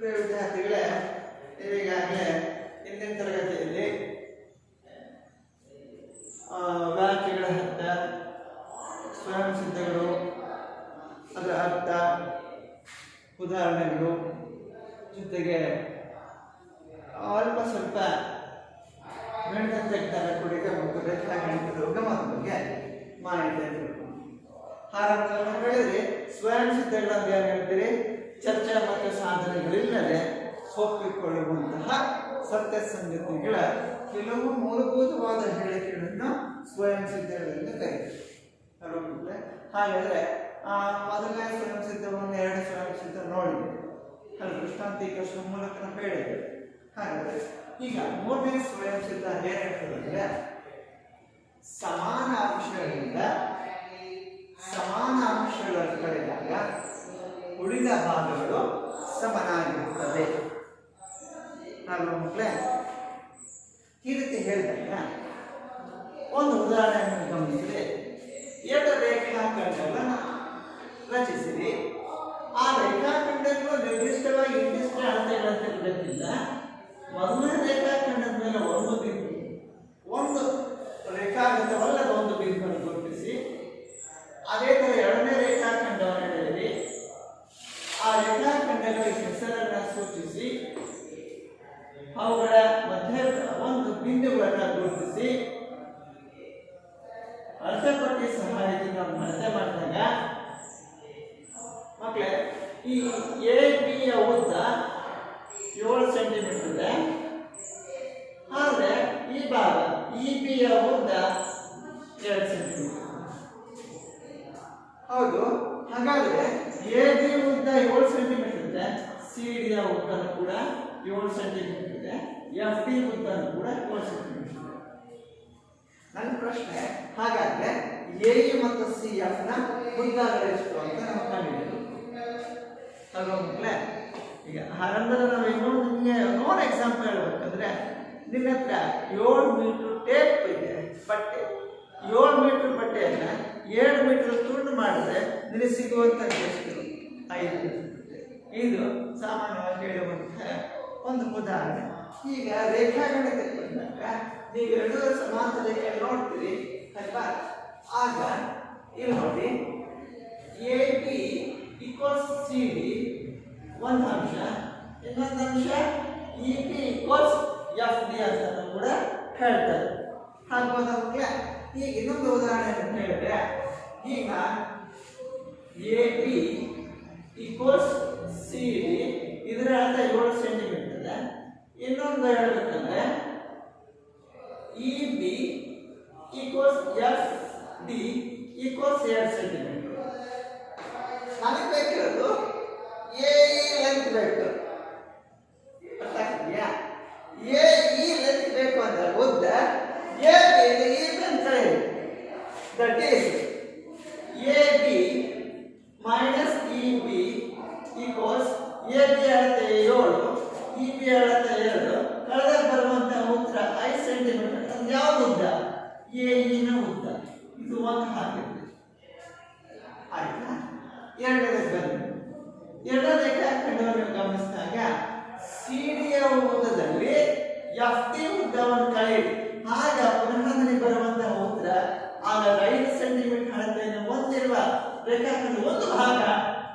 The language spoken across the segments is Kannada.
ಪ್ರಿಯ ವಿದ್ಯಾರ್ಥಿಗಳೇ, ಈಗಾಗಲೇ ಹಿಂದಿನ ತರಗತಿಯಲ್ಲಿ ವಾಕ್ಯಗಳ ಅರ್ಥ, ಸ್ವಯಂ ಸಿದ್ಧಗಳು, ಅದರ ಅರ್ಥ, ಉದಾಹರಣೆಗಳು ಜೊತೆಗೆ ಅಲ್ಪ ಸ್ವಲ್ಪ ಗಣಿತ ತೆಗೆದುಕೊಳ್ಳಿಕ್ಕೆ ಮತ್ತು ರೇಖಾಗಣಿತದ ಉಗಮದ ಬಗ್ಗೆ ಮಾಹಿತಿಯನ್ನು ತಿಳ್ಕೊಂಡು ಹಾಗಾಗಿ ಹೇಳಿದ್ರೆ ಸ್ವಯಂ ಸಿದ್ಧಗಳನ್ನು ಏನು ಹೇಳ್ತೀರಿ? ಚರ್ಚೆ ಮತ್ತು ಸಾಧನೆಗಳಿಲ್ಲದೆ ಒಪ್ಪಿಕೊಳ್ಳುವಂತಹ ಸತ್ಯ ಸಂಗತಿಗಳ ಕೆಲವು ಮೂಲಭೂತವಾದ ಹೇಳಿಕೆಗಳನ್ನು ಸ್ವಯಂ ಸಿದ್ಧಗಳೆಂದು ಕರೀತಾರೆ. ಹಾಗಾದರೆ ಮೊದಲನೇ ಸ್ವಯಂ ಸಿದ್ಧವನ್ನು ಎರಡು ಸ್ವಯಂ ಸಿದ್ಧ ನೋಡಿದೆ, ಅದು ದೃಷ್ಟಾಂತೀಕರಿಸುವ ಮೂಲಕ ನಾವು ಹೇಳಿದ್ದೇವೆ. ಹಾಗಾದರೆ ಈಗ ಮೂರನೇ ಸ್ವಯಂ ಸಿದ್ಧ ಏನು ಹೇಳ್ತದಂದ್ರೆ, ಸಮಾನ ಅಂಶಗಳನ್ನು ಕಳೆದಾಗ ಉಳಿದ ಭಾಗಗಳು ಸಮನಾಗಿರುತ್ತವೆ. ಅಲ್ವಾ ಮಕ್ಕಳೇ? ಈ ರೀತಿ ಹೇಳಿದಾಗ ಒಂದು ಉದಾಹರಣೆಯನ್ನು ಗಮನಿಸಿದ್ರೆ, ಎರಡು ರೇಖಾಖಂಡಗಳನ್ನು ರಚಿಸಿರಿ. ಆ ರೇಖಾಖಂಡಗಳು ನಿರ್ದಿಷ್ಟವಾಗಿ ಇಂತಿಷ್ಟ ಅಳತೆಗಳಂತ ಗೊತ್ತಿಲ್ಲ. ಮೊದಲನೇ ರೇಖಾಖಂಡದ ಮೇಲೆ ಒಂದು ಬಿಂದು, ಒಂದು ರೇಖಾಗತವಲ್ಲದ ಒಂದು ಬಿಂದುವನ್ನು ಗುರುತಿಸಿ, ಅದೇ ಥರ ಎರಡನೇ ರೇಖಾಖಂಡವನ್ನು ಹೇಳಿರಿ. ಆ ರೇಖಾಖಂಡಗಳಿಗೆ ಹೆಸರನ್ನು ಸೂಚಿಸಿ ಅವುಗಳ ಮಧ್ಯ ಒಂದು ಬಿಂದುಗಳನ್ನು ಗುರುತಿಸಿ ಅಳತೆಪಟ್ಟಿ ಸಹಾಯದಿಂದ ಅಳತೆ ಮಾಡಿದಾಗ ಮಕ್ಕಳೇ, ಈ ಎ ಬಿಯ ಉದ್ದ 7 ಸೆಂಟಿಮೀಟರ್ ಇದೆ. ಆದರೆ ಈ ಭಾಗ ಇ ಬಿಯ ಉದ್ದ 2 ಸೆಂಟಿಮೀಟರ್. ಹೌದು. ಹಾಗಾದ್ರೆ ಎ ಬಿ ಉದ್ದ 7 ಸೆಂಟಿಮೀಟರ್ ಇದೆ, ಸಿ ಡಿಯ ಉದ್ದನೂ ಕೂಡ 7 ಸೆಂಟಿಮೀಟರ್ ಇದೆ, ಎಫ್ ಡಿ ಉದ್ದನೂ ಕೂಡ 7 ಸೆಂಟಿಮೀಟರ್ ಇದೆ. ನನ್ನ ಪ್ರಶ್ನೆ, ಹಾಗಾದ್ರೆ ಎ ಮತ್ತು ಸಿ ಎಫ್ ನ ಉದ್ದಗಳೆಷ್ಟು ಅಂತ ನಾವು ಕಂಡುಹಿಡಿಯಬೇಕು ಅಲ್ವಾ ಮಕ್ಕಳೇ? ಈಗ ಹಾಗಂದ್ರೆ ನಾವು ಇನ್ನೊಂದು ಇನ್ನೊಂದು ಎಕ್ಸಾಂಪಲ್ ಹೇಳ್ಬೇಕಂದ್ರೆ, ನಿನ್ನ ಹತ್ರ 7 ಮೀಟರ್ ಟೇಪ್ ಇದೆ, ಬಟ್ಟೆ. 7 ಮೀಟರ್ ಬಟ್ಟೆಯನ್ನು 7 ಮೀಟರ್ ತುಂಡು ಮಾಡಿದ್ರೆ ನಿನಗೆ ಸಿಗುವಂಥ ಎಷ್ಟು? 5 ಮೀಟರ್ ಬಟ್ಟೆ. ಇದು ಸಾಮಾನ್ಯವಾಗಿ ಹೇಳುವಂತಹ ಒಂದು ಉದಾಹರಣೆ. ಈಗ ರೇಖಾಗಣಿತಕ್ಕೆ ಬಂದಾಗ ನೀವು ಎರಡೂ ಸಮಾಂತರ ರೇಖೆ ನೋಡ್ತೀರಿ ಅಲ್ವಾ? ಆಗ ಇಲ್ಲಿ ನೋಡಿ, A B equals C D ಒಂದು ಅಂಶ, ಇನ್ನೊಂದು ಅಂಶ E B equals F D ಅಂತ ಕೂಡ ಹೇಳ್ತಾರೆ. ಹಾಗೆ ಈಗ ಇನ್ನೊಂದು ಉದಾಹರಣೆ ಹೇಳಿದ್ರೆ, ಈಗ A B equals C D, ಇದರ ಅರ್ಥ 7 ಸೆಂಟಿಮೀಟರ್ ಇದೆ. ಇನ್ನೊಂದು ಹೇಳ್ಬೇಕಂದ್ರೆ E B equals F D equals 2 centimetre. ನನಗೆ ಬೇಕಿರೋದು ಎ ಇ ಲೆಂತ್ ಬೇಕು, ಅರ್ಥ ಆಗ್ತಿದೆಯಾ? ಎ ಇ ಲೆಂತ್ ಬೇಕು ಅಂದ್ರೆ ಉದ್ದ ಎ ಬಿ ಇ ಬಿ ಅಂತ ಹೇಳಿ, that is A B minus E B equals A B ಅಳತೆ 7, ಇ ಬಿ ಅಳತೆ 2, ಕಳೆದ ಬರುವಂತಹ ಉತ್ತರ 5 ಸೆಂಟಿಮೀಟರ್. ಅದು ಯಾವುದು ಉದ್ದ? ಎ ಇ ನ ಉದ್ದ. ಇದು ಒಂದು ಹಾಕಿದೆ. ಆಯ್ತಾ? ಎರಡನೇ ಬನ್ನಿ. ಎರಡನೇ ರೇಖಾಖಂಡವನ್ನು ಗಮನಿಸಿದಾಗ ಸಿ ಡಿಯ ಉದ್ದದಲ್ಲಿ ಎಫ್ ಡಿ ಉದ್ದವನ್ನು ಕಳೆಯಿರಿ. ಆಗ ಪುನಃ ನನಗೆ ಬರುವಂತಹ ಉತ್ತರ ಆಗ 5 ಸೆಂಟಿಮೀಟರ್ ಅಳತೆಯನ್ನು ಹೊಂದಿರುವ ರೇಖಾಖಂಡ ಒಂದು ಭಾಗ,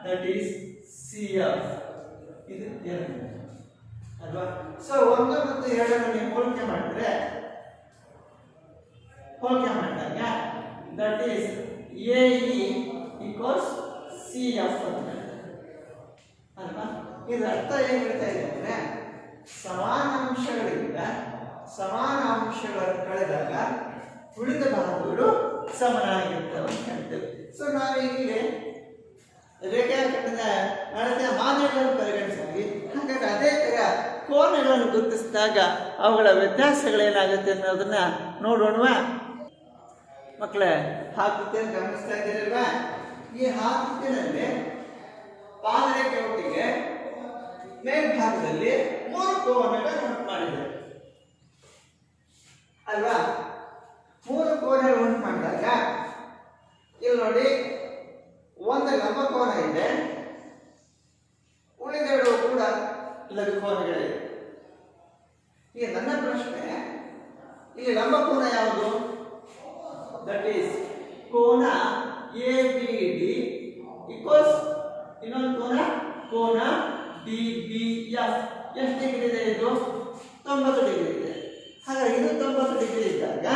ದಟ್ ಈಸ್ ಸಿ ಎಫ್. ಇದು ಎರಡು ಅಲ್ವಾ? ಸೊ 1 ಮತ್ತು 2 ನೀವು ಹೋಲಿಕೆ ಮಾಡಿದಾಗ that is A E equals C F ಅಂತ ಅಲ್ವಾ? ಇದರ ಅರ್ಥ ಏನು ಹೇಳ್ತಾ ಇದೆ ಅಂದ್ರೆ, ಸಮಾನ ಅಂಶಗಳನ್ನು ಕಳೆದಾಗ ಉಳಿದ ಭಾಗಗಳು ಸಮನಾಗಿರ್ತವೆ ಅಂತ ಹೇಳ್ತೇವೆ. ಸೊ ನಾವೀಗಲೇ ರೇಖಾಖಂಡದ ಅಳತೆಯ ಮಾದರಿಗಳನ್ನು ಪರಿಗಣಿಸಿದ್ವಿ. ಹಾಗಾದ್ರೆ ಅದೇ ಥರ ಕೋನಗಳನ್ನು ಗುರುತಿಸಿದಾಗ ಅವುಗಳ ವ್ಯತ್ಯಾಸಗಳೇನಾಗುತ್ತೆ ಅನ್ನೋದನ್ನ ನೋಡೋಣವಾ ಮಕ್ಕಳೇ? ಆಕೃತಿಯನ್ನು ಗಮನಿಸ್ತಾ ಇದ್ದೀರಲ್ವಾ? ಈ ಆಕೃತಿಯಲ್ಲಿ ಪಾದರೇಖೆ ಒಟ್ಟಿಗೆ ಮೇಲ್ಭಾಗದಲ್ಲಿ 3 ಕೋನಗಳನ್ನು ಉಂಟು ಮಾಡಿದ್ದಾರೆ ಅಲ್ವಾ? 3 ಕೋನಗಳು ಉಂಟು ಮಾಡಿದಾಗ ಇಲ್ಲಿ ನೋಡಿ, ಒಂದು ಲಂಬಕೋನ ಇದೆ, ಉಳಿದೆರಡು ಕೂಡ ಲಘುಕೋನಗಳಿವೆ. ಈಗ ನನ್ನ ಪ್ರಶ್ನೆ, ಇಲ್ಲಿ ಲಂಬಕೋನ ಯಾವುದು? ದಟ್ ಈಸ್ ಕೋನ ABD ಈಕ್ವಲ್ಸ್ ಇನ್ನೊಂದು ಕೋನ DBF. ಎಷ್ಟು ಡಿಗ್ರಿ ಇದೆ ಇದು? 90 ಡಿಗ್ರಿ ಇದೆ. ಹಾಗಾದ್ರೆ ಇದು 90 ಡಿಗ್ರಿ ಇದ್ದಾಗ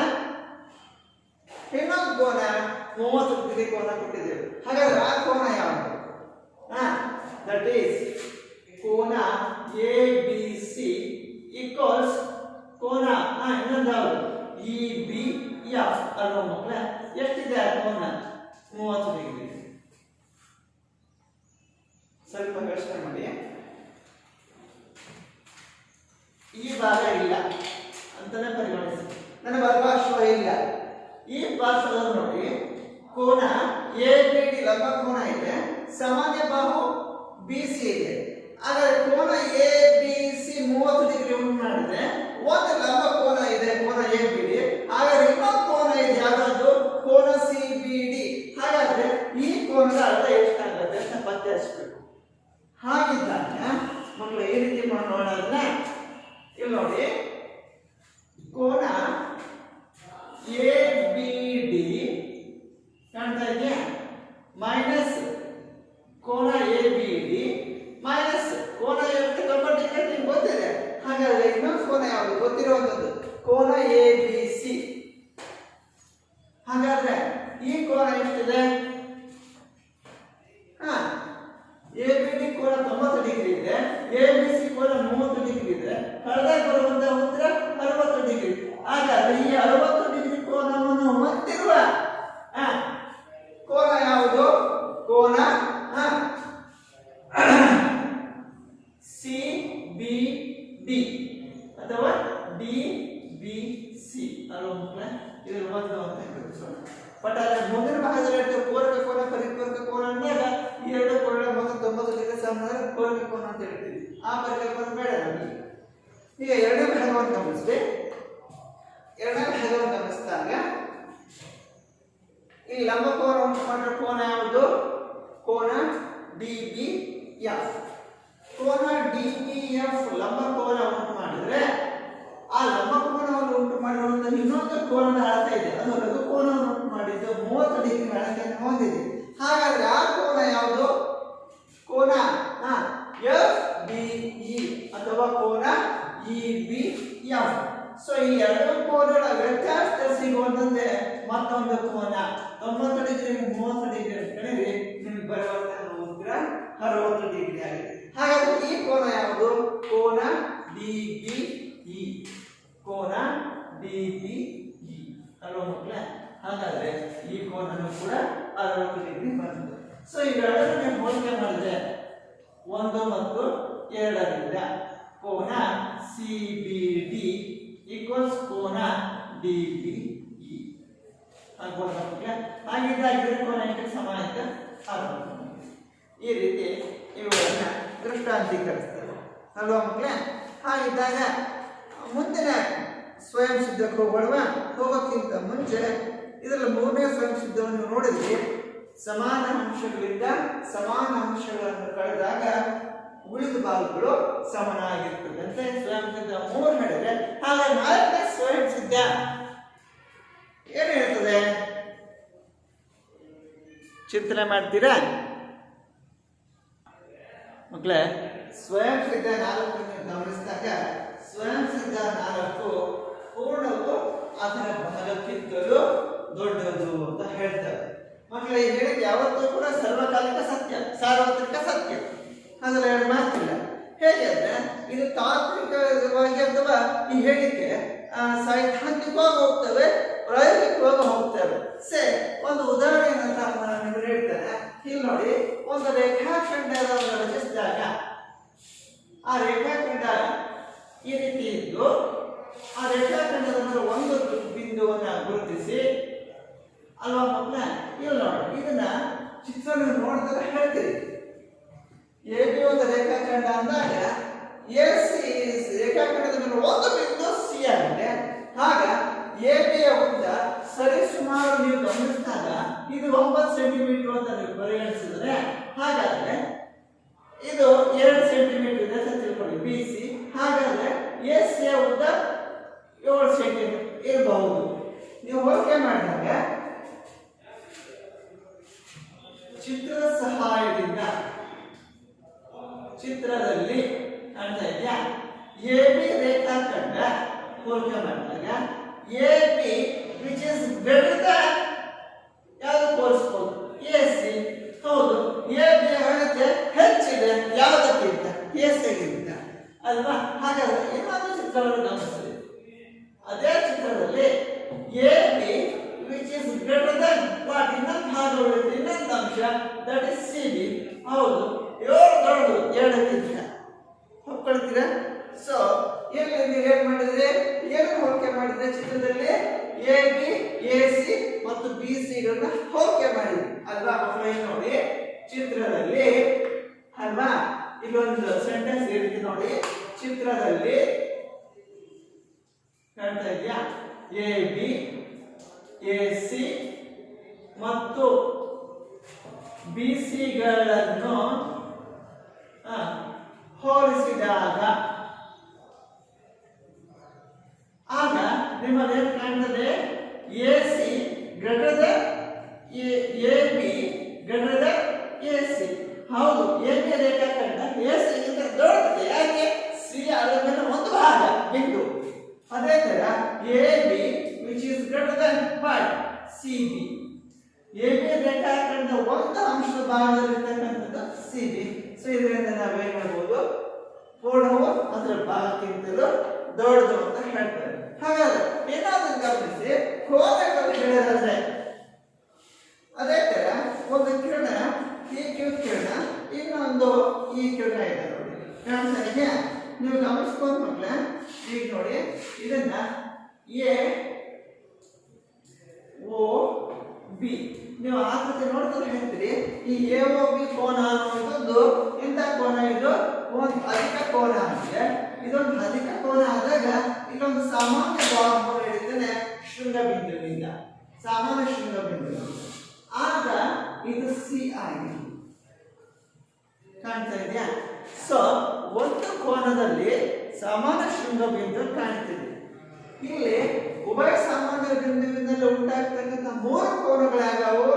ಇನ್ನೊಂದು ಕೋನ 30 ಡಿಗ್ರಿ ಕೋನ ಕೊಟ್ಟಿದ್ದೇವೆ. ಹಾಗಾದ್ರೆ ಆ ಕೋನ ಯಾವುದು? ದಟ್ ಈಸ್ ಕೋನ ABC ಈಕ್ವಲ್ಸ್ ಕೋನ ಇನ್ನೊಂದು ಯಾವುದು? EBF ಅಲ್ವಾ ಮಕ್ಕಳೇ? ಎಷ್ಟಿದೆ ಆ ಕೋನ? 30 ಡಿಗ್ರಿ. ಸ್ವಲ್ಪ ಯೋಚನೆ ಮಾಡಿ. ಈ ಭಾಗ ಇಲ್ಲ ಅಂತಾನೆ ಪರಿಗಣಿಸಿ, ನನ್ನ ಬಲಪಾರ್ಶ್ವ ಇಲ್ಲ. ಈ ಪಾರ್ಶ್ವದಲ್ಲಿ ನೋಡಿ ಕೋನ ABD ಲಂಬ ಕೋನ ಇದೆ, ಸಾಮಾನ್ಯ ಬಾಹು BC ಇದೆ. ಹಾಗಾದ್ರೆ ಕೋನ ABC 30 ಡಿಗ್ರಿ ಉಂಟು ಮಾಡಿದ್ರೆ ಒಂದು ಲಂಬ ಕೋನ ಇದೆ, ಕೋನ ABD. ಹಾಗಾದ್ರೆ ಇನ್ನೊಂದು ಕೋನ ಇದೆ, ಯಾವ್ದು? ಕೋನ CBD. ಹಾಗಾದ್ರೆ ಈ ಕೋನದ ಅರ್ಧ ಎಷ್ಟಾಗುತ್ತೆ ಅಂತ ಪತ್ತೆ ಹಚ್ಚಬೇಕು. ಹಾಗಿದ್ದಾಗ ಮಕ್ಕಳು ಈ ರೀತಿ ಮಾಡೋಣ. ಇಲ್ಲಿ ನೋಡಿ ಕೋನ ABD ಕಾಣ್ತಾ ಇದೆಯಾ? ಮೈನಸ್ ಕೋನ ABD ಮೈನಸ್ ಕೋನ ABD 90 ಡಿಗ್ರಿ ನಿಮ್ಗೆ ಗೊತ್ತಿದೆ. ಹಾಗಾದ್ರೆ ಇನ್ನೊಂದು ಕೋನ ಯಾವುದು? ಗೊತ್ತಿರುವಂಥದ್ದು ಕೋನ ABC. ಹಾಗಾದ್ರೆ ಈ ಕೋನ ಎಷ್ಟಿದೆ? ABD ಕೋನ 90 ಡಿಗ್ರಿ ಇದೆ, ABC ಕೋನ 30 ಡಿಗ್ರಿ ಇದೆ. ಕಳೆದಾಗ ಬರುವಂತ ಉತ್ತರ 60 ಡಿಗ್ರಿ. ಹಾಗಾದ್ರೆ ಈ 60 ಡಿಗ್ರಿ ಕೋನವನ್ನು ಹೊಂದಿರುವ ಕೋನ ಯಾವುದು? ಕೋನ CBD ಅಥವಾ DBC ಅಲ್ವಾ ಮಕ್ಕಳೇ? ಇದು ಒಂದು ಅಂತ ಗುರುತಿಸೋಣ. ಬಟ್ ಅದರ ಮುಂದಿನ ಭಾಗದಲ್ಲಿ ಪೂರಕ ಕೋನ ಪರಿಪೂರಕ ಕೋನ ಅಂದಾಗ ಈ ಎರಡು ಕೋನ ಮೊತ್ತ 90 ಡಿಗ್ರಿ ಸಮಾನ ಪೂರಕ ಕೋನ ಅಂತ ಹೇಳ್ತೀವಿ. ಆ ಪರಿಕಲ್ಪನೆ ಬೇಡ ನಮಗೆ. ಈಗ ಎರಡನೇ ಭಾಗವನ್ನು ಗಮನಿಸಿ. ಎರಡನೇ ಭಾಗವನ್ನು ಗಮನಿಸಿದಾಗ ಈ ಲಂಬ ಕೋನ ಉಂಟು ಮಾಡಿರೋ ಕೋನ ಯಾವುದು? ಕೋನ DBF. ಕೋನ DBF ಲಂಬ ಕೋನ ಉಂಟು ಮಾಡಿದ್ರೆ ಆ ಲಂಬ ಕೋನವನ್ನು ಉಂಟು ಮಾಡಿರುವಂತಹ ಇನ್ನೊಂದು ಕೋನದ ಅಳತೆ ಇದೆ, ಅದು ಲಘು ಕೋನವನ್ನು ಉಂಟು ಮಾಡಿದ್ದು 30 ಡಿಗ್ರಿ ಅಳತೆಯನ್ನು ಹೊಂದಿದೆ. ಹಾಗಾದ್ರೆ ಆ ಕೋನ ಯಾವುದು? ಕೋನ FBE ಅಥವಾ ಕೋನ EBF. ಸೊ ಈ ಎರಡು ಕೋನಗಳ ವ್ಯತ್ಯಾಸ ಸಿಗುವಂತೆ ಮತ್ತೊಂದು ಕೋನ 90 ಡಿಗ್ರಿ 30 ಡಿಗ್ರಿ ಕಡೆಗೆ ನಿಮಗೆ ಬರುವಂತಹ ಉತ್ತರ 60 ಡಿಗ್ರಿ ಆಗಿದೆ. ಹಾಗಾದ್ರೆ ಈ ಕೋನ ಯಾವುದು? ಕೋನ DBE. ಕೋನ DBE ಅಲ್ವಾ ಮಕ್ಕಳೇ? ಹಾಗಾದ್ರೆ ಈ ಕೋನನು ಕೂಡ 60 ಡಿಗ್ರಿ ಬರ್ತದೆ. ಸೊ ಇವೆರಡನ್ನು ಹೋಲಿಕೆ ಮಾಡಿದ್ರೆ 1 ಮತ್ತು 2ರಿಂದ ಕೋನ CBD ಈಕ್ವಲ್ಸ್ ಕೋನ DBE ಆಗ್ಬೋದು ಮಕ್ಕಳೇ. ಹಾಗಿದ್ದಾಗ ಕೋನ ಎಷ್ಟು ಸಮ ಆಯ್ತು? 60. ಈ ರೀತಿ ಇವುಗಳನ್ನ ದೃಷ್ಟಾಂತೀಕರಿಸ್ತವೆ ಅಲ್ವಾ ಮಕ್ಕಳೇ? ಹಾಗಿದ್ದಾಗ ಮುಂದಿನ ಸ್ವಯಂ ಸಿದ್ಧಕ್ಕೆ ಹೋಗೋಕ್ಕಿಂತ ಮುಂಚೆ ಇದರಲ್ಲಿ ಮೂರನೇ ಸ್ವಯಂ ಸಿದ್ಧವನ್ನು ನೋಡಿದ್ವಿ. ಸಮಾನ ಅಂಶಗಳಿಂದ ಸಮಾನ ಅಂಶಗಳನ್ನು ಕಳೆದಾಗ ಉಳಿದ ಭಾಗಗಳು ಸಮನಾಗಿರ್ತದೆ ಅಂತ ಸ್ವಯಂ ಸಿದ್ಧ 3 ಹೇಳಿದ್ರೆ, ಹಾಗಾಗಿ 4ನೇ ಸ್ವಯಂ ಸಿದ್ಧ ಏನು ಹೇಳ್ತದೆ? ಚಿಂತನೆ ಮಾಡ್ತೀರಾ ಮಕ್ಕಳೇ? ಸ್ವಯಂ ಸಿದ್ಧ 4 ಗಮನಿಸಿದಾಗ ಸ್ವಯಂ ಸಿದ್ಧ 4 ಪೂರ್ಣವು ಅದರ ಭಾಗಕ್ಕಿಂತಲೂ ದೊಡ್ಡದು ಅಂತ ಹೇಳ್ತಾರೆ ಮಕ್ಕಳೇ. ಈ ಹೇಳಿಕೆ ಯಾವತ್ತೂ ಕೂಡ ಸರ್ವಕಾಲಿಕ ಸತ್ಯ, ಸಾರ್ವತ್ರಿಕ ಸತ್ಯ, ಅದರಲ್ಲಿ ಎರಡು ಮಾತಿಲ್ಲ. ಹೇಗೆ ಅಂದ್ರೆ ಇದು ತಾತ್ವಿಕವಾಗಿ ಅಥವಾ ಈ ಹೇಳಿಕೆ ಸೈದ್ಧಾಂತಿಕವಾಗಿ ಹೋಗ್ತವೆ, ಪ್ರಾಯೋಗಿಕವಾಗಿ ಹೋಗ್ತವೆ. ಒಂದು ಉದಾಹರಣೆ ಅಂತ ನಾನು ಹೇಳ್ತೇನೆ. ಇಲ್ಲಿ ನೋಡಿ, ಒಂದು ರೇಖಾಖಂಡವನ್ನು ರಚಿಸಿದಾಗ ಆ ರೇಖಾಖಂಡ ಈ ರೀತಿ ಇದ್ದು ಆ ರೇಖಾಖಂಡದ ಮೇಲೆ ಒಂದು ಬಿಂದುವನ್ನು ಗುರುತಿಸಿ ಅಲ್ವಾ ಮಕ್ಕಳ? ಇಲ್ಲಿ ನೋಡಿ, ಇದನ್ನ ಚಿತ್ರಣ ನೋಡಿದಾಗ ಹೇಳ್ತೀರಿ. AB ಒಂದು ರೇಖಾಖಂಡ ಅಂದಾಗ AC ರೇಖಾಖಂಡದ ಮೇಲೆ ಒಂದು ಬಿಂದು C ಆಗಿದೆ. ಆಗ ABಯ ಉದ್ದ ಸರಿಸುಮಾರು ನೀವು ಗಮನಿಸಿದಾಗ ಇದು 9 ಸೆಂಟಿಮೀಟರ್ ಅಂತ ನೀವು ಪರಿಗಣಿಸಿದ್ರೆ, ಹಾಗಾದ್ರೆ ಇದು 2 ಸೆಂಟಿಮೀಟರ್ ಇದೆ ಅಂತ ತಿಳ್ಕೊಳ್ಳಿ. ಹೌದು. ನೀವು ಹೋಲಿಕೆ ಮಾಡಿದಾಗ ಚಿತ್ರದ ಸಹಾಯದಿಂದ ಚಿತ್ರದಲ್ಲಿ ಕಾಣ್ತಾ ಇದೆಯಾ ಎ ಬಿ ರೇಖಾಖಂಡ ಹೋಲಿಕೆ ಮಾಡಿದಾಗ A B which is better than ಯಾವುದು ಹೋಲಿಸಬಹುದು ಎ ಸಿ. ಹೌದು, ಎ ಬಿ ಅಳತೆ ಹೆಚ್ಚಿದೆ ಯಾವುದಕ್ಕಿಂತ ಎ ಸಿಗಿಂತ ಅಲ್ವಾ. ಹಾಗಾದ್ರೆ ಇನ್ನೊಂದು ಚಿತ್ರವನ್ನು ಗಮನಿಸಿ. ಅದೇ ಚಿತ್ರದಲ್ಲಿ A B which is greater than what ಇನ್ನೊಂದು ಭಾಗ ಉಳಿದ ಇನ್ನೊಂದು ಅಂಶ ದಟ್ ಇಸ್ ಸಿ ಬಿ. ಹೌದು, ಏಳು ದೊಡ್ಡದು ಎರಡಕ್ಕಿಂತ ಒಪ್ಕೊಳ್ತೀರಾ. ಸೊ ಇಲ್ಲಿ ನೀವು ಏನ್ ಮಾಡಿದ್ರೆ ಏನು ಹೋಲಿಕೆ ಮಾಡಿದ್ರೆ ಚಿತ್ರದಲ್ಲಿ ಎ ಬಿ ಎ ಸಿ ಮತ್ತು ಬಿ ಸಿ ಗಳನ್ನ ಹೋಲಿಕೆ ಮಾಡಿದ್ರಿ ಅಲ್ವಾ ಮಕ್ಕಳೇ. ನೋಡಿ ಚಿತ್ರದಲ್ಲಿ ಅಲ್ವಾ ಇಲ್ಲೊಂದು ಸೆಂಟೆನ್ಸ್ ಹೇಳಿದೆ ನೋಡಿ. ಚಿತ್ರದಲ್ಲಿ ಕಾಣ್ತಾ ಇದೆಯಾ ಎ ಬಿ ಎ ಸಿ ಮತ್ತು ಬಿ ಸಿ ಗಳನ್ನು ಹೋಲಿಸಿದಾಗ ಆಗ ನಿಮ್ಮಲ್ಲಿ ಏನು ಕಾಣ್ತದೆ A C greater than A B greater Dhan A C. ಹೌದು, ಎ ಬಿ ರೇಖಾಖಂಡ ಎ ಸಿ ಗಿಂತ ದೊಡ್ಡದಿದೆ. ಯಾಕೆ? ಸಿ ಅದರ ಮೇಲೆ ಒಂದು ಭಾಗ ಬಿಂದು. ಅದೇ ತರ A B which is greater than what C B. A B ರೇಖಾಖಂಡ ಒಂದು ಅಂಶದ ಭಾಗದಲ್ಲಿರ್ತಕ್ಕಂಥದ್ದು ಸಿ ಬಿ. ಸೊ ಇದರಿಂದ ನಾವೇನ್ ಹೇಳ್ಬೋದು ಪೂರ್ಣವು ಅದರ ಭಾಗಕ್ಕಿಂತಲೂ ದೊಡ್ಡದು ಅಂತ ಹೇಳ್ತಾರೆ. ಹಾಗಾದ್ರೆ ಏನಾದ್ರೂ ಗಮನಿಸಿ ಕೋನಗಳು ಹೇಳಿದ್ರೆ ಅದೇ ತರ ಒಂದು ಕಿರಣ ಈ ಕಿರಣ ಇನ್ನೊಂದು ಈ ಕಿರಣ ಇದೆ ನೋಡಿ ಕಾಣ್ತಾ ಇದೆಯಾ. ನೀವು ಗಮನಿಸ್ಬೋದು ಮಕ್ಕಳೇ. ಈಗ ನೋಡಿ ಇದನ್ನ ಎ ಓ ಬಿ ನೀವು ಆಕೃತಿ ನೋಡ್ತಾರೆ ಹೇಳ್ತೀರಿ. ಈ ಎ ಓ ಬಿ ಕೋನ ಅನ್ನುವಂಥದ್ದು ಎಂತ ಕೋನ? ಇದು ಒಂದು ಅಧಿಕ ಕೋನ ಆಗಿದೆ. ಇದೊಂದು ಅಧಿಕ ಕೋನ ಆದಾಗ ಇಲ್ಲೊಂದು ಸಾಮಾನ್ಯ ಭಾಗವನ್ನು ಹಿಡಿತಾನೆ ಶೃಂಗಬಿಂದುವಿನಿಂದ, ಸಾಮಾನ್ಯ ಶೃಂಗಬಿಂದು. ಆಗ ಇದು ಸಿ ಆಗಿದೆ. ಕಾಣ್ತಾ ಇದೆಯಾ? ಸೊ ಒಂದು ಕೋನದಲ್ಲಿ ಸಾಮಾನ್ಯ ಶೃಂಗಬಿಂದು ಕಾಣ್ತಿದೆ. ಇಲ್ಲಿ ಉಭಯ ಸಾಮಾನ್ಯ ಬಿಂದುವಿನಲ್ಲಿ ಉಂಟಾಗ್ತಕ್ಕಂಥ ಮೂರು ಕೋನಗಳಾಗವು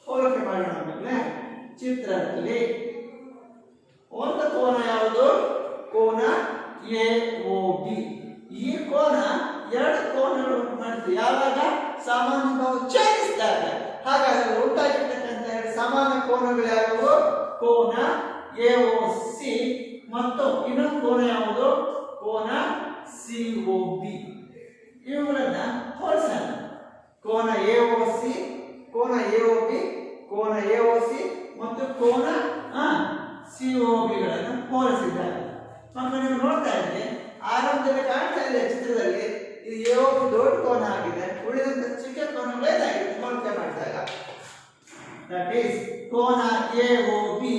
ಹೋಲಿಕೆ ಮಾಡೋಣ ಮಕ್ಕಳೇ. ಚಿತ್ರದಲ್ಲಿ ಒಂದು ಕೋನ ಯಾವುದು? ಕೋನ ಎ ಓ ಬಿ. ಈ ಕೋನ ಎರಡು ಕೋನಗಳು ಮಾಡ್ತೀವಿ ಯಾವಾಗ? ಸಾಮಾನ್ಯ ಭಾವ ಛೇದಿಸಿದಾಗ. ಹಾಗಾದ್ರೆ ಉಂಟಾಗಿರ್ತಕ್ಕಂಥ ಎರಡು ಸಾಮಾನ್ಯ ಕೋನಗಳು ಯಾವುವು? ಕೋನ ಎ ಓ ಸಿ ಮತ್ತು ಇನ್ನೊಂದು ಕೋನ ಯಾವುದು? ಕೋನ ಸಿ ಓ ಬಿ. ಇವುಗಳನ್ನ ಹೋಲಿಸೋಣ. ಕೋನ ಎ ಓ ಸಿ, ಕೋನ ಎ ಓ ಬಿ, ಕೋನ ಎ ಓ ಸಿ ಮತ್ತು ಕೋನ ಸಿ ಓ ಬಿಗಳನ್ನು ಹೋಲಿಸಿದ್ದಾರೆ. ಮಕ್ಕಳು ನೀವು ನೋಡ್ತಾ ಇದ್ದೀರಿ ಆರಂಭದಲ್ಲಿ ಕಾಣ್ತಾ ಇದೆ ಚಿತ್ರದಲ್ಲಿ ಇದು ಎ ಓ ಬಿ ದೊಡ್ಡ ಕೋನ ಆಗಿದೆ. ಉಳಿದಂತ ಚಿಕ್ಕ ಕೋನಗಳು ಏನಾಗಿದೆ ಹೋಲಿಕೆ ಮಾಡಿದಾಗ ದಟ್ ಈಸ್ ಕೋನ ಎ ಓ ಬಿ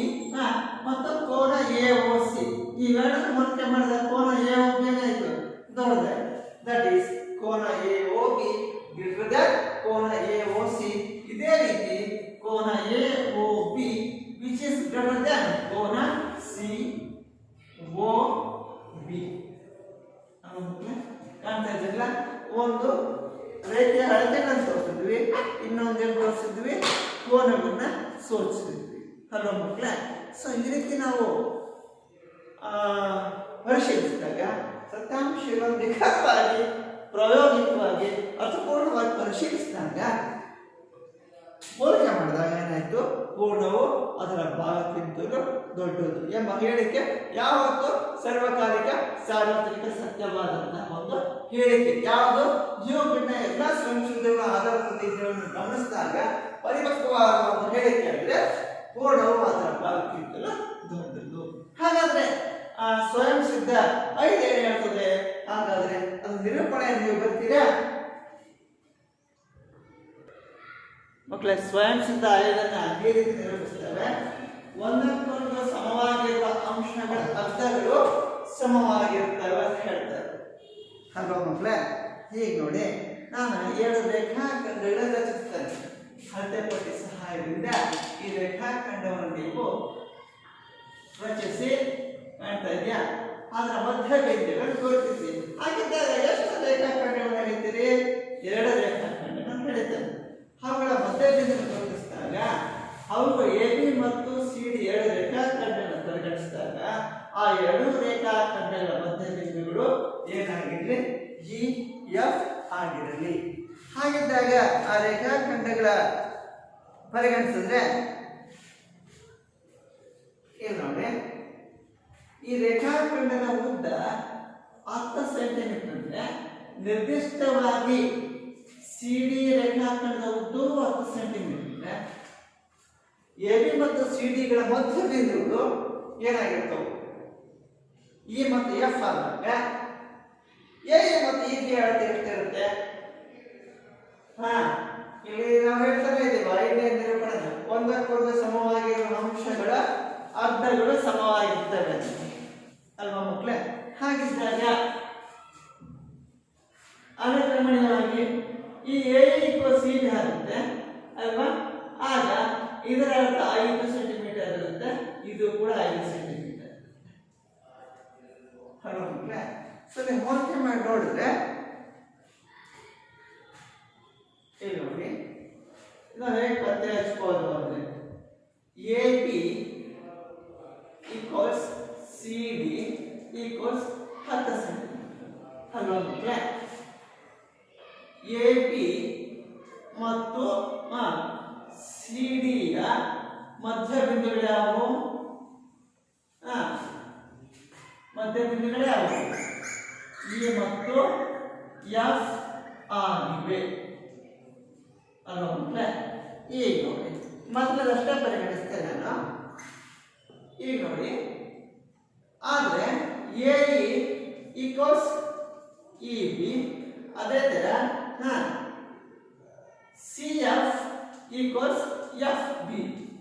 ಮತ್ತು ಕೋನ ಎ ಓ ಸಿ. ಇವೆರಡನ್ನು ಹೋಲಿಕೆ ಮಾಡಿದ ಕೋನ ಎ ಓ ಬಿ ಏನಾಯಿತು? ದೊಡ್ಡದಾಯಿತು. ದಟ್ ಈಸ್ ಕೋನ A O B greater than ಕೋನ ಎ ಓ ಸಿ. ಇದೇ ರೀತಿ ಕೋನ A O B which is greater than ಕೋನ ಸಿ ಓ ಬಿ. ಕಾಣ್ತಾ ಇದ್ದಿಲ್ಲ? ಒಂದು ರೇಖೆಯ ಅಳತೆಗಳನ್ನು ತೋರಿಸಿದ್ವಿ, ಇನ್ನೊಂದೇನು ತೋರಿಸಿದ್ವಿ? ಕೋನಗಳನ್ನ ಸೂಚಿಸಿದ್ವಿ ಅಲ್ವಾ ಮಕ್ಕಳೇ. ಸೊ ಈ ರೀತಿ ನಾವು ಪರಿಶೀಲಿಸಿದಾಗ ಸತ್ಯಾಂಶಗಳನ್ನು ನಿಖರವಾಗಿ ಪ್ರಾಯೋಗಿಕವಾಗಿ ಅರ್ಥಪೂರ್ಣವಾಗಿ ಪರಿಶೀಲಿಸಿದಾಗ ಹೋಲಿಕೆ ಮಾಡಿದಾಗ ಏನಾಯ್ತು? ಪೂರ್ಣವು ಅದರ ಭಾಗಕ್ಕಿಂತಲೂ ದೊಡ್ಡದು ಎಂಬ ಹೇಳಿಕೆ ಯಾವತ್ತು ಸರ್ವಕಾಲಿಕ ಸಾರ್ವತ್ರಿಕ ಸತ್ಯವಾದಂತಹ ಒಂದು ಹೇಳಿಕೆ. ಯಾವುದು? ಜೀವನ ಎಲ್ಲ ಸಂಶೋಧನೆಗಳ ಆಧಾರದ ಪ್ರತಿಗಳನ್ನು ಗಮನಿಸಿದಾಗ ಪರಿಪಕ್ವವಾದ ಒಂದು ಹೇಳಿಕೆ ಆಗಿದೆ ಪೂರ್ಣವು ಅದರ ಭಾಗಕ್ಕಿಂತಲೂ ದೊಡ್ಡದು. ಹಾಗಾದ್ರೆ ಸ್ವಯಂ ಸಿದ್ಧ 5 ಏನು ಹೇಳ್ತದೆ? ಹಾಗಾದ್ರೆ ಅದು ನಿರೂಪಣೆ ನೀವು ಬರ್ತೀರಾ ಮಕ್ಕಳೇ? ಸ್ವಯಂ ಸಿದ್ಧ 5 ಅದೇ ರೀತಿ ನಿರೂಪಿಸ್ತೇವೆ. ಒಂದಕ್ಕೊಂದು ಸಮವಾಗಿರುವ ಅಂಶಗಳ ಅರ್ಥಗಳು ಸಮವಾಗಿರುತ್ತವೆ ಅಂತ ಹೇಳ್ತಾರೆ ಅಲ್ವಾ ಮಕ್ಕಳೇ. ಹೀಗೆ ನೋಡಿ ನಾನು 7 ರೇಖಾಖಂಡಗಳನ್ನು ರಚಿಸ್ತೇನೆ. ಅಳತೆ ಪಟ್ಟಿ ಸಹಾಯದಿಂದ ಈ ರೇಖಾಖಂಡವನ್ನು ನೀವು ರಚಿಸಿ ಕಾಣ್ತಾ ಇದೆಯಾ? ಅದರ ಮಧ್ಯಬಿಂದುಗಳನ್ನು ಗುರುತಿಸಿ. ಹಾಗಿದ್ದಾಗ ಎಷ್ಟು ರೇಖಾಖಂಡಗಳನ್ನು ಎಳಿತೀರಿ? 2 ರೇಖಾಖಂಡಗಳನ್ನು ಎಳಿತೇವೆ. ಅವುಗಳ ಮಧ್ಯಬಿಂದುವನ್ನು ಗುರುತಿಸಿದಾಗ ಅವುಗಳು AB ಮತ್ತು CD 2 ರೇಖಾಖಂಡಗಳನ್ನು ಪರಿಗಣಿಸಿದಾಗ ಆ 2 ರೇಖಾಖಂಡಗಳ ಮಧ್ಯಬಿಂದುಗಳು ಏನಾಗಿರಲಿ? EF ಆಗಿರಲಿ. ಹಾಗಿದ್ದಾಗ ಆ ರೇಖಾಖಂಡಗಳ ಪರಿಗಣಿಸಿದ್ರೆ ಇಲ್ಲಿ ನೋಡಿ, ಈ ರೇಖಾಖಂಡದ ಉದ್ದ 10 ಸೆಂಟಿಮೀಟರ್ ಅಂದ್ರೆ ನಿರ್ದಿಷ್ಟವಾಗಿ CD ರೇಖಾಖಂಡದ ಉದ್ದವು 10 ಸೆಂಟಿಮೀಟರ್. AB ಮತ್ತು CD ಗಳ ಮಧ್ಯ ಬಿಂದುಗಳು ಏನಾಗಿರ್ತವೆ? E ಮತ್ತು F ಆದಾಗ AA ಮತ್ತು EB ಅಳತೆ ಎಷ್ಟಿರುತ್ತೆ? ಇಲ್ಲಿ ನಾವು ಹೇಳ್ತಾನೆ ಇದ್ದೀವಿ, 5ನೇ ನಿರೂಪಣೆ ಒಂದಕ್ಕೊಂದು ಸಮವಾಗಿರುವ ಅಂಶಗಳ ಅರ್ಧಗಳು ಸಮವಾಗಿರ್ತವೆ ಅಲ್ವಾ ಮಕ್ಕಳೇ? ಹಾಗಿದ್ದಾಗ ಅನುಕ್ರಮಣೀಯವಾಗಿ ಈ AA = CD ಆಗುತ್ತೆ ಅಲ್ವಾ? ಆಗ ಇದರ ಅರ್ಥ 5 ಸೆಂಟಿಮೀಟರ್ ಇರುತ್ತೆ, ಇದು ಕೂಡ 5 ಸೆಂಟಿಮೀಟರ್ ಅಲ್ವಾ ಮಕ್ಕಳೇ? ನೀವು ಹೋಲಿಕೆ ಮಾಡಿ ನೋಡಿದ್ರೆ ಇಲ್ಲಿ ನೋಡಿ, ನಾವು ಹೇಗೆ ಪತ್ತೆ ಹಚ್ಬೋದು ಅಂದ್ರೆ AB = CD = 10 ಸೆಂಟಿಮೀಟರ್ ಅಲ್ವಾ ಮಕ್ಕಳೇ? AB ಮತ್ತು CD ಯ ಮಧ್ಯಬಿಂದುಗಳು ಯಾವುವು? ಮಧ್ಯಬಿಂದುಗಳು ಯಾವುವು? E ಮತ್ತು F ಆಗಿವೆ ಅಲ್ವಾ ಮಕ್ಕಳೇ? ಈಗ ನೋಡಿ, ಮೊದಲದಷ್ಟೇ ಪರಿಗಣಿಸ್ತೇನೆ ನಾನು. ಈಗ ನೋಡಿ, ಆದರೆ AE = EB, ಅದೇ ತರ CF = FB.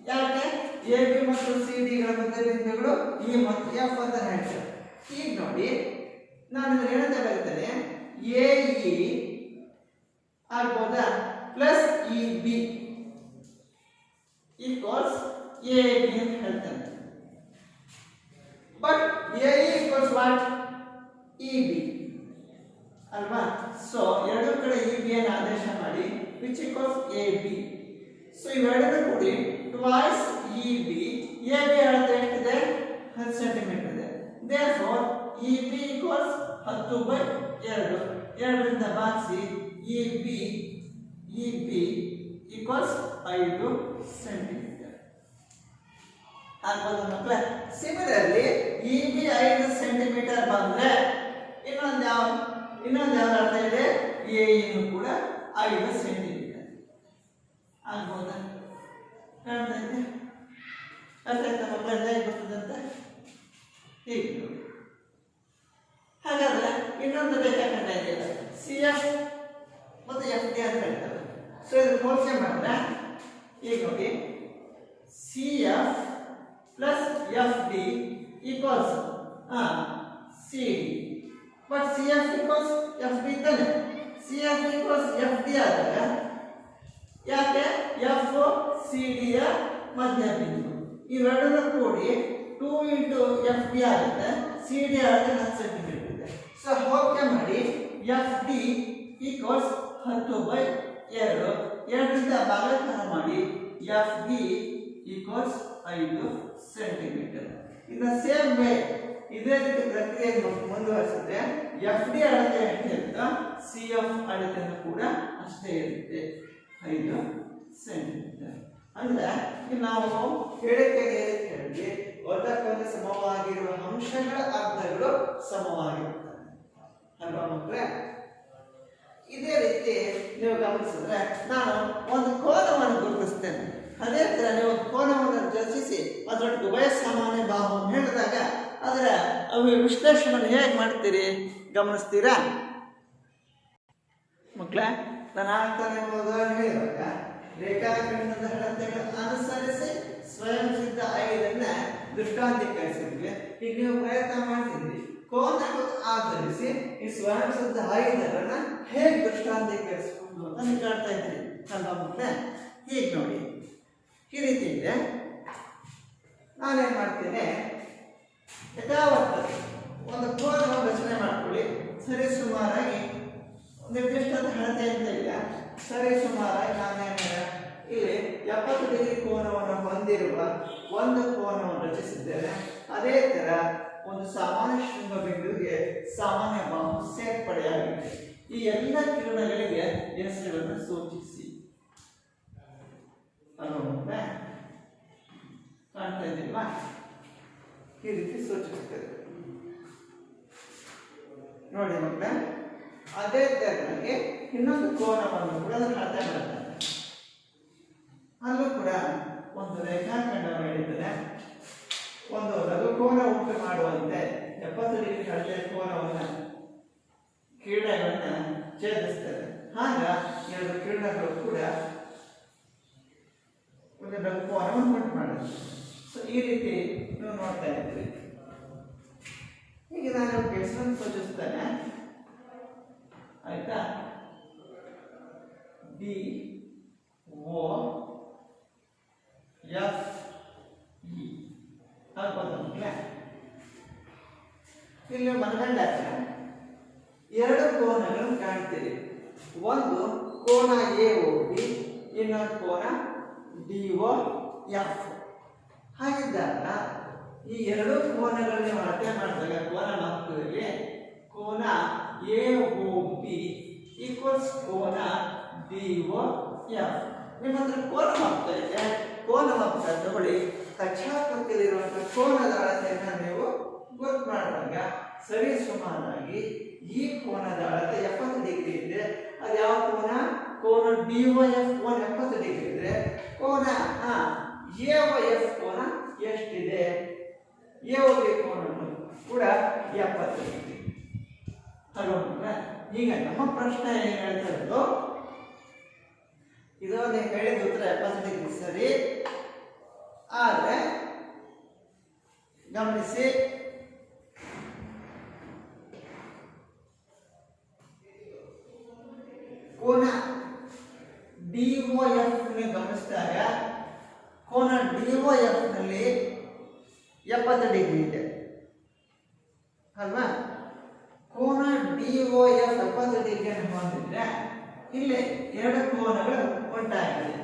ಯಾಕೆ? AB ಮತ್ತು CD ಗಳ ಮಧ್ಯಬಿಂದುಗಳು E ಮತ್ತು F ಅಂತ ಹೇಳ್ತೇವೆ. ಈಗ ನೋಡಿ, ನಾನು ಇದನ್ನು ಹೇಳ್ತಾ ಬರ್ತೇನೆ, AE ಆಗ್ಬೋದಾ ಪ್ಲಸ್ EB = AB ಅಂತ ಹೇಳ್ತೇನೆ. But AE = what? EB ಅಲ್ವಾ? ಸೊ ಎರಡು ಕಡೆ EB ಅನ್ನು ಆದೇಶ ಮಾಡಿ which equals AB. ಸೊ ಇವೆರಡನ್ನು ಕೂಡಿ twice EB. AB ಅಳತೆ ಎಷ್ಟಿದೆ? 10 ಸೆಂಟಿಮೀಟರ್ ಇದೆ. therefore EB = 10/2. 2ರಿಂದ ಭಾಗಿಸಿ EB = 5 ಸೆಂಟಿಮೀಟರ್ ಆಗ್ಬೋದು ಮಕ್ಕಳೇ. ಸಿಮಿಲರ್ಲಿ EB 5 ಸೆಂಟಿಮೀಟರ್ ಬಂದ್ರೆ ಇನ್ನೊಂದು ಯಾವ ಅರ್ಥ ಇದೆ? AE ಕೂಡ 5 ಸೆಂಟಿಮೀಟರ್ ಆಗ್ಬೋದಾ? ಕಾಣ್ತಾ ಇದೆ? ಅರ್ಥ ಆಯ್ತಾ ಮಕ್ಕಳೇ? ಹೇಗೆ ಬರ್ತದಂತ ಹೀಗೆ ನೋಡಿ. ಹಾಗಾದ್ರೆ ಇನ್ನೊಂದು ರೇಖಾಖಂಡ ಇದೆಯಲ್ಲ, CF ಮತ್ತು FD ಅಂತ ಹೇಳ್ತಾರೆ. ಸೊ ಇದು ಹೋಲಿಕೆ ಮಾಡಿದ್ರೆ ಈಗ ನೋಡಿ, CF plus FD equals CD. But CF = FD ತಾನೆ? CF = FD ಆದಾಗ ಯಾಕೆ? F CD ಯ ಮಧ್ಯಬಿಂದು. ಇವೆರಡನ್ನು ಕೂಡಿ 2 × FD ಆಗುತ್ತೆ. CD ಆಗುತ್ತೆ 10 ಸೆಂಟಿಮೀಟರ್ ಇದೆ. ಸೊ ಹೋಲಿಕೆ ಮಾಡಿ FD = 10/2. 2ರಿಂದ ಭಾಗಾಕಾರ ಮಾಡಿ FD = 5 centimetre. In the same way ಇದೇ ರೀತಿ ಪ್ರಕ್ರಿಯೆಯನ್ನು ಮುಂದುವರಿಸಿದ್ರೆ FD ಅಳತೆ ಎಷ್ಟಿರುತ್ತೋ CF ಅಳತೆಯನ್ನು ಕೂಡ ಅಷ್ಟೇ ಇರುತ್ತೆ, 5 ಸೆಂಟಿಮೀಟರ್. ಅಂದ್ರೆ ನಾವು ಹೇಳಿಕೆ ಹೇಳಿದ್ವಿ, ಒಂದಕ್ಕೊಂದು ಸಮವಾಗಿರುವ ಅಂಶಗಳ ಅರ್ಧಗಳು ಸಮವಾಗಿರುತ್ತವೆ ಅಲ್ವಾ ಮಕ್ಕಳೇ? ಇದೇ ರೀತಿ ನೀವು ಗಮನಿಸಿದ್ರೆ ನಾನು ಒಂದು ಕೋನವನ್ನು ಗುರುತಿಸ್ತೇನೆ. ಅದೇ ತರ ನೀವು ಕೋನವನ್ನು ರಚಿಸಿ ಅದರೊಟ್ಟಿಗೆ ಉಭಯ ಸಾಮಾನ್ಯ ಭಾವವನ್ನು ಹೇಳಿದಾಗ ಅದರ ವಿಶ್ಲೇಷಣೆ ಹೇಗೆ ಮಾಡ್ತೀರಿ ಗಮನಿಸ್ತೀರಾ ಮಕ್ಕಳೇ? ನಾನು ಆಗ್ತಾನೆ ಉದಾಹರಣೆ ಹೇಳಿದಾಗ ರೇಖಾಖಂಡದ ಅಳತೆಗಳನ್ನು ಅನುಸರಿಸಿ ಸ್ವಯಂ ಸಿದ್ಧ 5 ದೃಷ್ಟಾಂತೀಕರಿಸಿದ್ವಿ. ಈಗ ನೀವು ಪ್ರಯತ್ನ ಮಾಡ್ತಿದ್ರಿ, ಕೋನವನ್ನು ಆಧರಿಸಿ ಈ ಸ್ವಯಂ ಸಿದ್ಧ 5 ಹೇಗೆ ದೃಷ್ಟಾಂತೀಕರಿಸಿಕೊಂಡು ಅಂತ ನೀವು ಕಾಡ್ತಾ ಇದ್ರಿ ಅಲ್ವಾ ಮಕ್ಕಳೇ? ಹೀಗೆ ನೋಡಿ, ಈ ರೀತಿ ಇದೆ. ನಾನೇನು ಮಾಡ್ತೇನೆ, ಯಥಾವತ್ತಾಗಿ ಒಂದು ಕೋನವನ್ನು ರಚನೆ ಮಾಡ್ಕೊಳ್ಳಿ. ಸರಿ ಸುಮಾರಾಗಿ ನಿರ್ದಿಷ್ಟವಾದ ಅಳತೆ ಅಂತ ಇಲ್ಲ, ಸರಿ ಸುಮಾರಾಗಿ ನಾನೇನು ಇಲ್ಲಿ 70 ಡಿಗ್ರಿ ಕೋನವನ್ನು ಹೊಂದಿರುವ ಒಂದು ಕೋನವನ್ನು ರಚಿಸಿದ್ದೇನೆ. ಅದೇ ತರ ಒಂದು ಸಾಮಾನ್ಯ ಶೃಂಗ ಬಿಂದುವಿಗೆ ಸಾಮಾನ್ಯ ಬಾಹು ಸೇರ್ಪಡೆಯಾಗಿದೆ. ಈ ಎಲ್ಲ ಕಿರಣಗಳಿಗೆ ಹೆಸರುಗಳನ್ನು ಸೂಚಿಸಿ. ಕಾಣ್ತಾ ಇದ್ದೀಲ್ವಾ? ಈ ರೀತಿ ಸೂಚಿಸುತ್ತದೆ ನೋಡಿ ಮಕ್ಕಳ. ಅದೇ ತರನಾಗಿ ಇನ್ನೊಂದು ಕೋನವನ್ನು ಕೂಡ ಅಳತೆ ಮಾಡ್ತಾರೆ. ಅಲ್ಲೂ ಕೂಡ ಒಂದು ರೇಖಾಖಂಡವನ್ನು ಹಿಡಿದರೆ ಒಂದು ಲಘುಕೋನ ಉಂಟು ಮಾಡುವಂತೆ 70 ಡಿಗ್ರಿ ಅಳತೆಯ ಕೋನವನ್ನು ಕಿರಣಗಳನ್ನು ಛೇದಿಸ್ತದೆ. ಆಗ ಎರಡು ಕಿರಣಗಳು ಕೂಡ ಒಂದು ಲಘುಕೋನವನ್ನು ಉಂಟು ಮಾಡುತ್ತೆ. ಸೊ ಈ ರೀತಿ ನೀವು ನೋಡ್ತಾ ಇದ್ದೀರಿ. ಈಗ ನಾನು ಹೆಸರನ್ನು ಸೂಚಿಸ್ತೇನೆ, ಆಯ್ತಾ? ಡಿ ಓ ಎಫ್ ಇ ಅನ್ಕೊಂಡ್ರೆ ಇಲ್ಲಿ ಮನಗಂಡಾಗ ಎರಡು ಕೋನಗಳನ್ನು ಕಾಣ್ತೀರಿ. ಒಂದು ಕೋನ ಎ ಓ ಬಿ, ಇನ್ನೊಂದು ಕೋನ ಡಿ ಓ ಎಫ್. ಹಾಗಿದ್ದಾಗ ಈ ಎರಡು ಕೋನಗಳನ್ನು ಅಳತೆ ಮಾಡಿದಾಗ ಕೋನ ಮಾಪಕದಲ್ಲಿ ಕೋನ ಎ ಓ ಬಿ ಈಕ್ವಲ್ಸ್ ಕೋನ ಡಿ ಓ ಎಫ್. ನಿಮ್ಮ ಹತ್ರ ಕೋನ ಮಾಪಕ ಇದೆ, ಕೋನ ಮಾಪಕ ತಗೊಳ್ಳಿ. ಕಕ್ಷಾಕೃತಿಯಲ್ಲಿರುವಂತಹ ಕೋನದ ಅಳತೆಯನ್ನು ನೀವು ಗೊತ್ತು ಮಾಡಿದಾಗ ಸರಿ ಸುಮಾರಾಗಿ ಈ ಕೋನದ ಅಳತೆ 70 ಡಿಗ್ರಿ ಇದೆ. ಅದು ಯಾವ ಕೋನ? ಕೋನ ಡಿ ಓ ಎಫ್ ಕೋನ 70 ಡಿಗ್ರಿ ಇದ್ರೆ ಕೋನ ಎ ಓ ಎಫ್ ಕೋನ ಎಷ್ಟಿದೆ? ಎ ಓ ಬಿ ಕೋನ ಕೂಡ 70 ಡಿಗ್ರಿ. ಅಲ್ವಾ? ಈಗ ನಮ್ಮ ಪ್ರಶ್ನೆ ಏನು ಹೇಳ್ತಾ ಇರೋದು, ಇದು ನೀವು ಹೇಳಿದ ಉತ್ತರ 70 ಡಿಗ್ರಿ ಸರಿ. ಆದರೆ ಗಮನಿಸಿ, ಕೋನ ಡಿ ಓ ಎಫ್ ಗಮನಿಸಿದಾಗ ಕೋನ ಡಿ ಓ ಎಫ್ ನಲ್ಲಿ 70 ಡಿಗ್ರಿ ಇದೆ ಅಲ್ವಾ? ಕೋನ ಡಿ ಓ ಎಫ್ 70 ಡಿಗ್ರಿಯನ್ನು ಹೊಂದಿದ್ರೆ ಇಲ್ಲಿ ಎರಡು ಕೋನಗಳು ಉಂಟಾಗಿದೆ.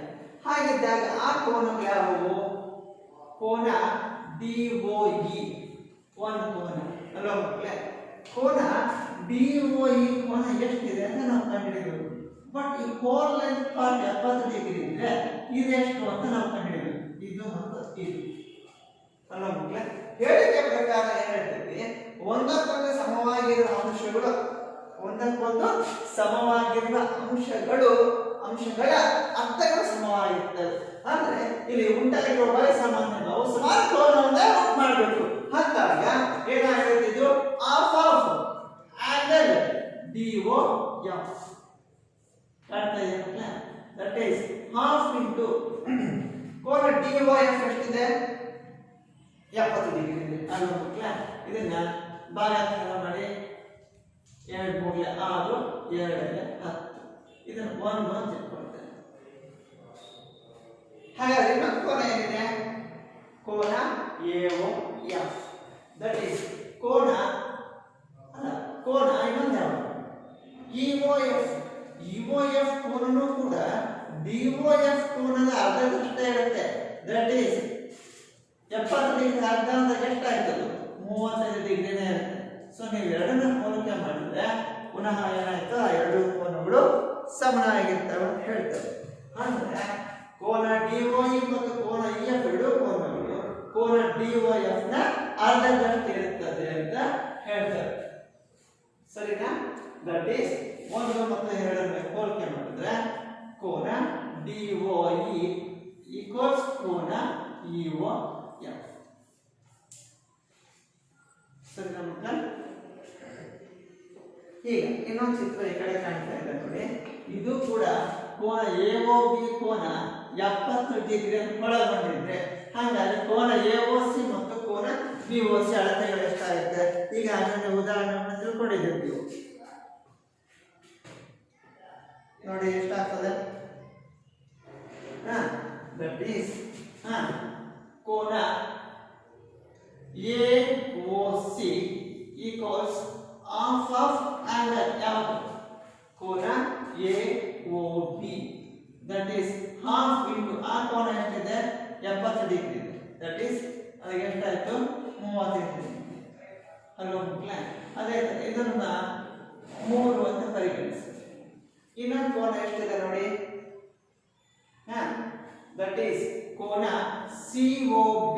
ಹಾಗಿದ್ದಾಗ ಆ ಕೋನಗಳು ಯಾವುವು? ಕೋನ ಡಿ ಓ ಇ ಒಂದು ಕೋನ ಅಲ್ವಾ ಮಕ್ಕಳೇ? ಕೋನ ಡಿ ಓ ಇ ಕೋನ ಎಷ್ಟಿದೆ ಅಂತ ನಾವು ಕಂಡುಹಿಡಿಯಬೇಕು. ಬಟ್ ಈ ಕೋನ್ ಲೆಂತ್ ಪಾರ್ಟ್ 70 ಡಿಗ್ರಿ ಇದ್ರೆ ಇದೆಷ್ಟು ಅಂತ ನಾವು ಕಂಡುಹಿಡಿಯಬೇಕು. ಇದು ಮತ್ತು ಇದು ಅಲ್ವಾ ಮಕ್ಕಳೇ? ಹೇಳಿಕೆ ಪ್ರಕಾರ ಏನ್ ಹೇಳ್ತೀವಿ? ಒಂದಕ್ಕೊಂದು ಸಮವಾಗಿರುವ ಅಂಶಗಳು, ಒಂದಕ್ಕೊಂದು ಸಮವಾಗಿರುವ ಅಂಶಗಳ ಅರ್ಥಗಳು ಸಮವಾಗಿರ್ತವೆ. ಅಂದ್ರೆ ಇಲ್ಲಿ ಉಂಟಾಗಿರುವ ಬೈ ಸಾಮಾನ್ಯ ಬಾಹು ಸಮಾನ ಕೋನವನ್ನೇ ಉಂಟು ಮಾಡಬೇಕು. ಅಂದಾಗ ಏನಾಗಿರ್ತಿದ್ದು? Half of angle D O F ಕಾಣ್ತಾ ಇದೆಯಾ? ದಟ್ ಈಸ್ ಹಾಫ್ ಇಂಟು ಕೋನ ಡಿ ಓ ಎಫ್ ಎಷ್ಟಿದೆ? 70 ಡಿಗ್ರಿ ಇದೆ ಅಲ್ವಾ ಮಕ್ಕಳೇ? ಇದನ್ನ ಭಾಗಾಕಾರ ಮಾಡಿ 2 3 6 2 10 ಇದನ್ನು 1 1 ಇಟ್ಕೊಳ್ತೇನೆ. ಹಾಗಾದ್ರೆ ಇನ್ನೊಂದು ಕೋನ ಏನಿದೆ? ಕೋನ A O F that is ಕೋನ ಇನ್ನೊಂದು ಯಾವುದು? E O F. E O F ಕೋನನು ಕೂಡ ಡಿ ಓ ಎಫ್ ಕೋನದ ಅರ್ಧದಷ್ಟೇ ಇರುತ್ತೆ. ದಟ್ ಈಸ್ 70 ಡಿಗ್ರಿ ಅರ್ಧ ಅಂತ ಎಷ್ಟಾಯ್ತು? 35 ಡಿಗ್ರಿನೇ ಇರುತ್ತೆ. ಸೊ ನೀವು ಎರಡನ್ನ ಹೋಲಿಕೆ ಮಾಡಿದ್ರೆ ಪುನಃ ಏನಾಯ್ತು? ಆ ಎರಡು ಕೋನಗಳು ಸಮನಾಗಿರ್ತವೆ ಅಂತ ಹೇಳ್ತವೆ. ಅಂದ್ರೆ ಕೋನ ಡಿ ಓ ಇ ಮತ್ತು ಕೋನ ಇ ಎಫ್ ಎರಡು ಕೋನಗಳು ಕೋನ ಡಿ ಓ ಎಫ್ ನ ಅರ್ಧದಷ್ಟು ಇರುತ್ತದೆ ಅಂತ ಹೇಳ್ತಾರೆ. ಸರಿನಾ? ದಟ್ ಈಸ್ 1 ಮತ್ತು 2 ಹೋಲಿಕೆ ಮಾಡಿದ್ರೆ ಕೋನ ಡಿ ಓ ಇ ಈಕ್ವಲ್ಸ್ ಕೋನ ಇ ಓ ಎಫ್. ಸರಿನಾ ಮಕ್ಕಳ? ಈಗ ಇನ್ನೊಂದು ಚಿತ್ರ ಈ ಕಡೆ ಕಾಣ್ತಾ ಇದೆ ನೋಡಿ. ಇದು ಕೂಡ ಕೋನ ಎ ಓ ಬಿ ಕೋನ 70 ಡಿಗ್ರಿ ಒಳಗೊಂಡಿದ್ರೆ ಹಾಗಾಗಿ ಕೋನ ಎ ಓ ಸಿ ಮತ್ತು ಕೋನ ಬಿ ಓ ಸಿ ಅಳತೆಗಳು ಎಷ್ಟಾಗುತ್ತೆ? ಈಗ ಅದನ್ನು ಉದಾಹರಣೆಯನ್ನು ತಿಳ್ಕೊಂಡಿದ್ದೀವಿ ನೋಡಿ. ಎಷ್ಟಾಗ್ತದೆ? ದಟ್ ಈಸ್ ಕೋನ A O C equals half of angle ಯಾವುದು ಕೋನ A O B that is half into ಆ ಕೋನ ಎಷ್ಟಿದೆ 70 ಡಿಗ್ರಿ ಇದೆ ದಟ್ ಈಸ್ ಅದಕ್ಕೆ ಎಷ್ಟಾಯ್ತು 35 ಡಿಗ್ರಿ ಅಲ್ವಾ ಮಕ್ಕಳೇ ಅದೇ ಇದನ್ನ 3 ಅಂತ ಪರಿಗಣಿಸಿ ಇನ್ನೊಂದು ಕೋನ ಎಷ್ಟಿದೆ ನೋಡಿ ದಟ್ ಈಸ್ ಕೋನ COB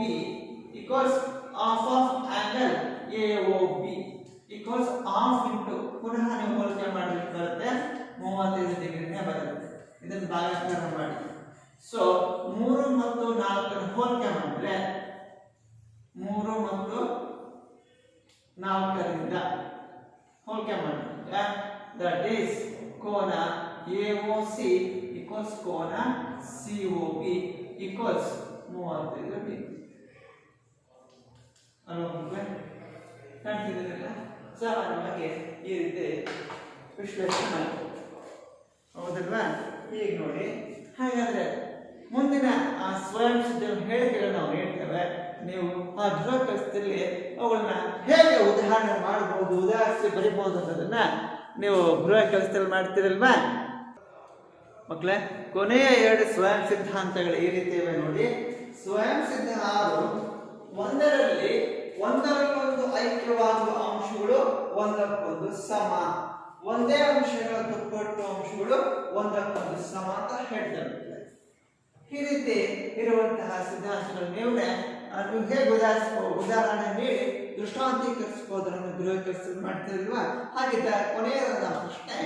equals half of angle AOB equals half into ಪುನಃ ನೀವು ಹೋಲಿಕೆ ಮಾಡಲಿಕ್ಕೆ ಬರುತ್ತೆ 35 ಡಿಗ್ರಿನೇ ಬರುತ್ತೆ ಇದನ್ನು ಭಾಗಾಕಾರ ಮಾಡಿ ಸೊ 3 ಮತ್ತು 4 ಅನ್ನು ಹೋಲಿಕೆ ಮಾಡಿದ್ರೆ 3 ಮತ್ತು 4 ರಿಂದ ಹೋಲಿಕೆ ಮಾಡಿದ್ರೆ ದಟ್ ಈಸ್ ಕೋನ AOC equals ಕೋನ COB equals 35 ಡಿಗ್ರಿ ಅಲ್ವಾ ಕಾಣ್ತಿದ್ದೀರಲ್ಲ ಸಾಮಾನ್ಯವಾಗಿ ಈ ರೀತಿ ವಿಶ್ಲೇಷಣೆ ಮಾಡ್ಬೋದು ಹೌದಲ್ವಾ ಈಗ ನೋಡಿ ಹಾಗಾದ್ರೆ ಮುಂದಿನ ಆ ಸ್ವಯಂ ಸಿದ್ಧ ಹೇಳಿಕೆಗಳನ್ನ ನಾವು ಹೇಳ್ತೇವೆ ನೀವು ಆ ಗೃಹ ಕೆಲಸದಲ್ಲಿ ಅವುಗಳನ್ನ ಹೇಗೆ ಉದಾಹರಣೆ ಮಾಡಬಹುದು ಉದಾಹರಿಸಿ ಬರಿಬಹುದು ಅನ್ನೋದನ್ನ ನೀವು ಗೃಹ ಕೆಲಸದಲ್ಲಿ ಮಾಡ್ತೀರಲ್ವಾ ಮಕ್ಕಳೇ ಕೊನೆಯ 2 ಸ್ವಯಂ ಸಿದ್ಧಾಂತಗಳು ಈ ರೀತಿ ಇವೆ ನೋಡಿ ಸ್ವಯಂ ಸಿದ್ಧ 6 ಒಂದರಲ್ಲಿ ಒಂದರಲ್ಲೊಂದು ಐಕ್ಯವಾಗುವ ಅಂಶಗಳು ಒಂದಕ್ಕೊಂದು ಸಮ ಒಂದೇ ಅಂಶಗಳ ದುಪ್ಪಟ್ಟು ಅಂಶಗಳು ಒಂದಕ್ಕೊಂದು ಸಮ ಅಂತ ಹೇಳ್ತಾರೆ ಈ ರೀತಿ ಇರುವಂತಹ ಸಿದ್ಧಾಂತಗಳು ನೀವು ಹೇಗೆ ಉದಾಹರಣೆ ನೀಡಿ ದೃಷ್ಟಾಂತೀಕರಿಸಬಹುದು ನಮ್ಮ ಗೃಹ ಕೆಲಸ ಮಾಡ್ತಿಲ್ವಾ ಹಾಗಿದ್ದ ಕೊನೆಯದಾದ ಪ್ರಶ್ನೆ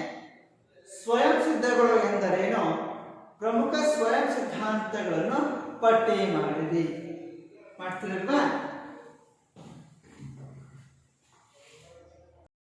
ಸ್ವಯಂ ಸಿದ್ಧಗಳು ಎಂದರೇನು ಪ್ರಮುಖ ಸ್ವಯಂ ಸಿದ್ಧಾಂತಗಳನ್ನು ಪಟ್ಟಿ ಮಾಡಿರಿ ಮಾಡ್ತಿರಲ್ವಾ